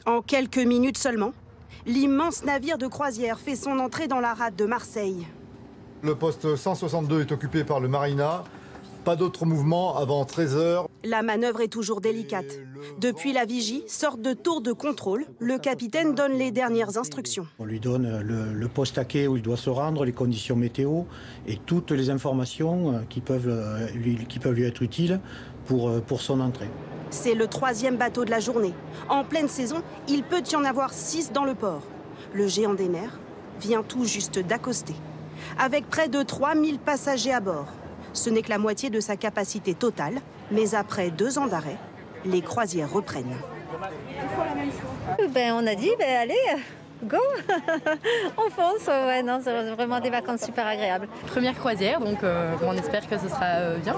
En quelques minutes seulement, l'immense navire de croisière fait son entrée dans la rade de Marseille. Le poste 162 est occupé par le Marina. Pas d'autres mouvements avant 13 h. La manœuvre est toujours délicate. Depuis la vigie, sorte de tour de contrôle, le capitaine donne les dernières instructions. On lui donne le poste à quai où il doit se rendre, les conditions météo et toutes les informations qui peuvent lui être utiles pour son entrée. C'est le 3e bateau de la journée. En pleine saison, il peut y en avoir 6 dans le port. Le géant des mers vient tout juste d'accoster. Avec près de 3000 passagers à bord. Ce n'est que la moitié de sa capacité totale, mais après 2 ans d'arrêt, les croisières reprennent. On a dit, allez, go. On fonce, ouais, non, c'est vraiment des vacances super agréables. Première croisière, donc on espère que ce sera bien.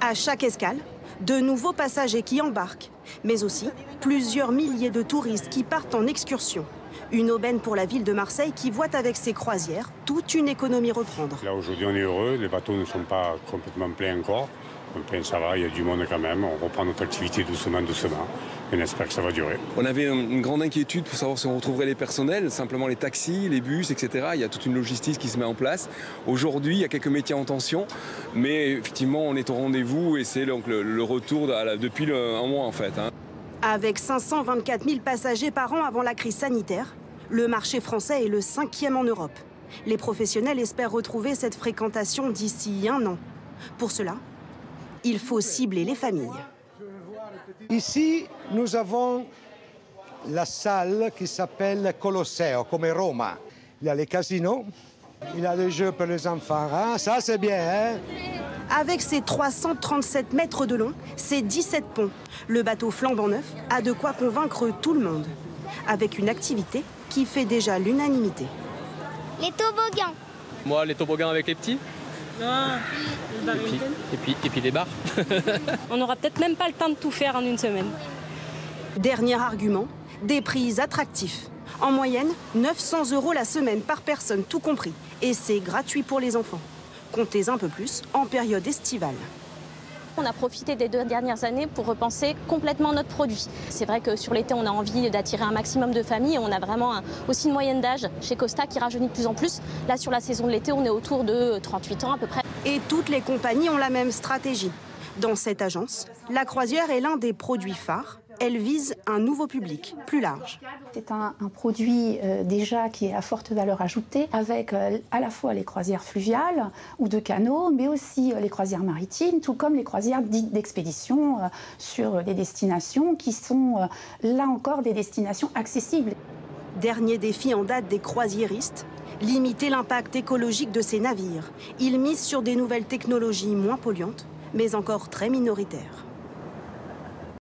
À chaque escale, de nouveaux passagers qui embarquent, mais aussi plusieurs milliers de touristes qui partent en excursion. Une aubaine pour la ville de Marseille qui voit avec ses croisières toute une économie reprendre. Là aujourd'hui on est heureux, les bateaux ne sont pas complètement pleins encore. Enfin, ça va, il y a du monde quand même, on reprend notre activité doucement. On espère que ça va durer. On avait une grande inquiétude pour savoir si on retrouverait les personnels, simplement les taxis, les bus, etc. Il y a toute une logistique qui se met en place. Aujourd'hui, il y a quelques métiers en tension, mais effectivement on est au rendez-vous et c'est donc le retour depuis un mois en fait. Avec 524 000 passagers par an avant la crise sanitaire, le marché français est le 5e en Europe. Les professionnels espèrent retrouver cette fréquentation d'ici 1 an. Pour cela, il faut cibler les familles. Ici, nous avons la salle qui s'appelle Colosseo, comme Roma. Il y a les casinos, il y a les jeux pour les enfants. Ça, c'est bien, hein? Avec ses 337 mètres de long, ses 17 ponts, le bateau flambant neuf a de quoi convaincre tout le monde. Avec une activité qui fait déjà l'unanimité. Les toboggans. Moi, les toboggans avec les petits. Ah, et puis les bars. On n'aura peut-être même pas le temps de tout faire en une semaine. Dernier argument, des prix attractifs. En moyenne, 900 € la semaine par personne, tout compris. Et c'est gratuit pour les enfants. Comptez un peu plus en période estivale. On a profité des 2 dernières années pour repenser complètement notre produit. C'est vrai que sur l'été, on a envie d'attirer un maximum de familles. On a vraiment aussi une moyenne d'âge chez Costa qui rajeunit de plus en plus. Là, sur la saison de l'été, on est autour de 38 ans à peu près. Et toutes les compagnies ont la même stratégie. Dans cette agence, la croisière est l'un des produits phares. Elle vise un nouveau public, plus large. C'est un produit déjà qui est à forte valeur ajoutée, avec à la fois les croisières fluviales ou de canaux, mais aussi les croisières maritimes, tout comme les croisières dites d'expédition sur des destinations qui sont, là encore, des destinations accessibles. Dernier défi en date des croisiéristes, limiter l'impact écologique de ces navires. Ils misent sur des nouvelles technologies moins polluantes, mais encore très minoritaires.